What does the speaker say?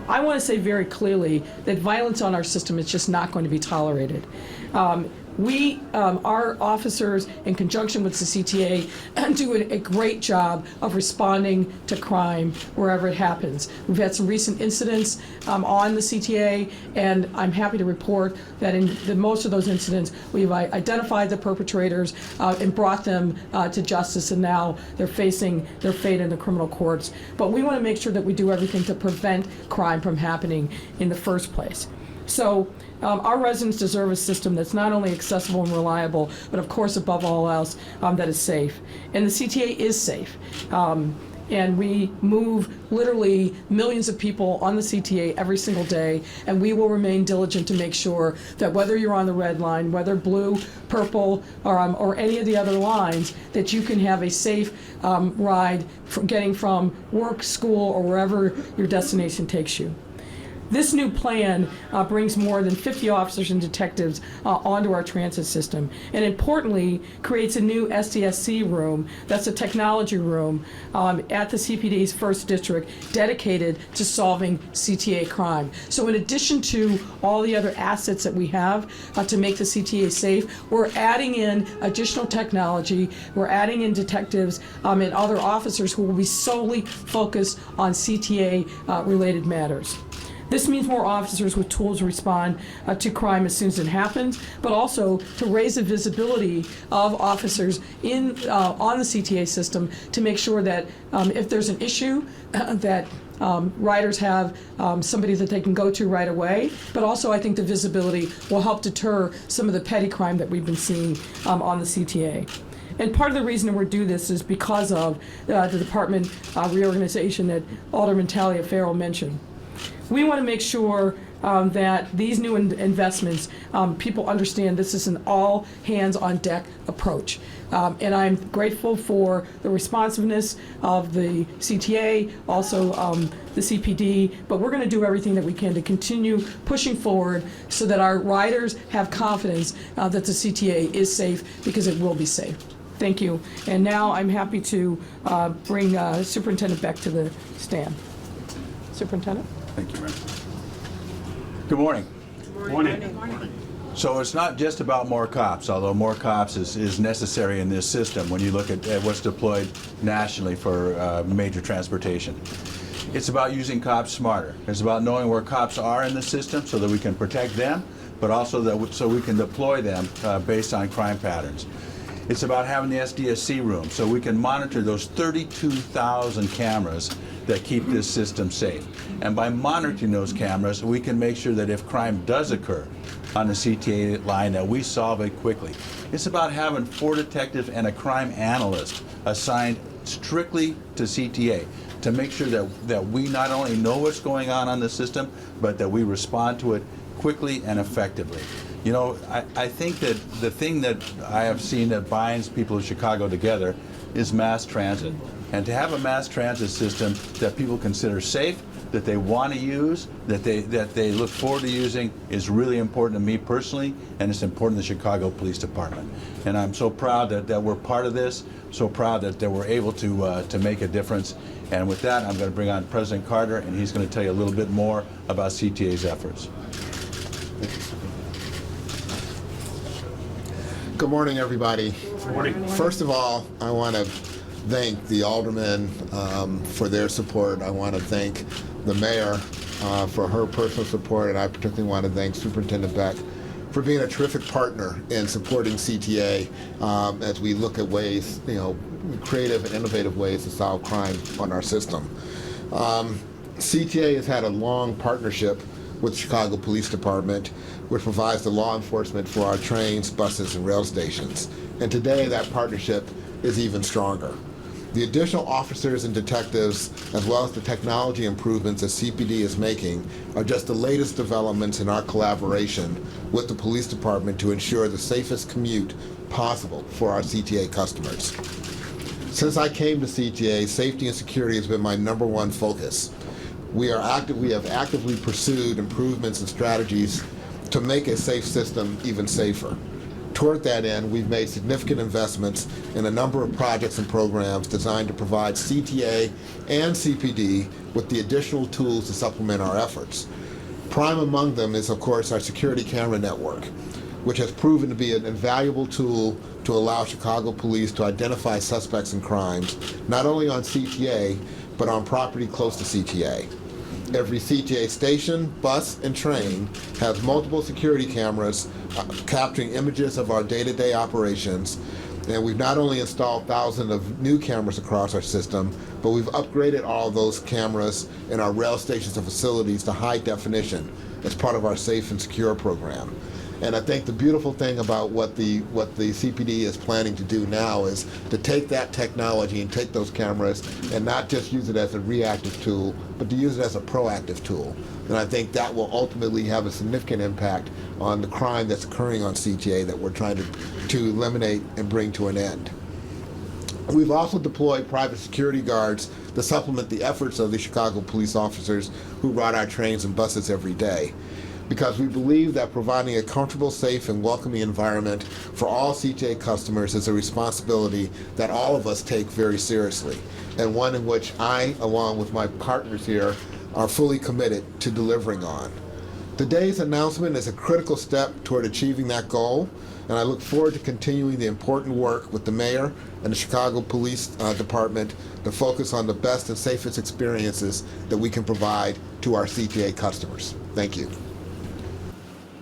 I want to say very clearly that violence on our system is just not going to be tolerated. Our officers, in conjunction with the CTA, do a great job of responding to crime wherever it happens. We've had some recent incidents on the CTA, and I'm happy to report that in most of those incidents, we've identified the perpetrators and brought them to justice, and now they're facing their fate in the criminal courts. But we want to make sure that we do everything to prevent crime from happening in the first place. So our residents deserve a system that's not only accessible and reliable, but of course, above all else, that is safe. And the CTA is safe. And we move literally millions of people on the CTA every single day, and we will remain diligent to make sure that whether you're on the red line, whether blue, purple, or any of the other lines, that you can have a safe ride getting from work, school, or wherever your destination takes you. This new plan brings more than 50 officers and detectives onto our transit system, and importantly, creates a new SDSC room, that's a technology room, at the CPD's 1st District, dedicated to solving CTA crime. So in addition to all the other assets that we have to make the CTA safe, we're adding in additional technology, we're adding in detectives and other officers who will be solely focused on CTA-related matters. This means more officers with tools to respond to crime as soon as it happens, but also to raise the visibility of officers on the CTA system to make sure that if there's an issue, that riders have somebody that they can go to right away. But also, I think the visibility will help deter some of the petty crime that we've been seeing on the CTA. And part of the reason that we're doing this is because of the department reorganization that Alderman Talia Farrell mentioned. We want to make sure that these new investments, people understand this is an all hands on deck approach. And I'm grateful for the responsiveness of the CTA, also the CPD, but we're going to do everything that we can to continue pushing forward so that our riders have confidence that the CTA is safe, because it will be safe. Thank you. And now I'm happy to bring Superintendent Beck to the stand. Superintendent? Thank you, Mayor. Good morning. Good morning. Good morning. So it's not just about more cops, although more cops is necessary in this system when you look at what's deployed nationally for major transportation. It's about using cops smarter. It's about knowing where cops are in the system so that we can protect them, but also so we can deploy them based on crime patterns. It's about having the SDSC room so we can monitor those 32,000 cameras that keep this system safe. And by monitoring those cameras, we can make sure that if crime does occur on the CTA line, that we solve it quickly. It's about having 4 detectives and a crime analyst assigned strictly to CTA to make sure that we not only know what's going on the system, but that we respond to it quickly and effectively. You know, I think that the thing that I have seen that binds people of Chicago together is mass transit. And to have a mass transit system that people consider safe, that they want to use, that they look forward to using, is really important to me personally, and it's important to the Chicago Police Department. And I'm so proud that we're part of this, so proud that we're able to make a difference. And with that, I'm going to bring on President Carter, and he's going to tell you a little bit more about CTA's efforts. Good morning, everybody. Good morning. First of all, I want to thank the aldermen for their support. I want to thank the mayor for her personal support, and I particularly want to thank Superintendent Beck for being a terrific partner in supporting CTA as we look at ways, creative and innovative ways to solve crime on our system. CTA has had a long partnership with the Chicago Police Department, which provides the law enforcement for our trains, buses, and rail stations. And today that partnership is even stronger. The additional officers and detectives, as well as the technology improvements that CPD is making, are just the latest developments in our collaboration with the police department to ensure the safest commute possible for our CTA customers. Since I came to CTA, safety and security has been my #1 focus. We have actively pursued improvements and strategies to make a safe system even safer. Toward that end, we've made significant investments in a number of projects and programs designed to provide CTA and CPD with the additional tools to supplement our efforts. Prime among them is, of course, our security camera network, which has proven to be an invaluable tool to allow Chicago police to identify suspects in crimes, not only on CTA, but on property close to CTA. Every CTA station, bus, and train has multiple security cameras capturing images of our day-to-day operations. And we've not only installed thousands of new cameras across our system, but we've upgraded all of those cameras in our rail stations and facilities to high definition as part of our Safe and Secure program. And I think the beautiful thing about what the CPD is planning to do now is to take that technology and take those cameras and not just use it as a reactive tool, but to use it as a proactive tool. And I think that will ultimately have a significant impact on the crime that's occurring on CTA that we're trying to eliminate and bring to an end. We've also deployed private security guards to supplement the efforts of the Chicago police officers who ride our trains and buses every day, because we believe that providing a comfortable, safe, and welcoming environment for all CTA customers is a responsibility that all of us take very seriously, and one in which I, along with my partners here, are fully committed to delivering on. Today's announcement is a critical step toward achieving that goal, and I look forward to continuing the important work with the mayor and the Chicago Police Department to focus on the best and safest experiences that we can provide to our CTA customers. Thank you.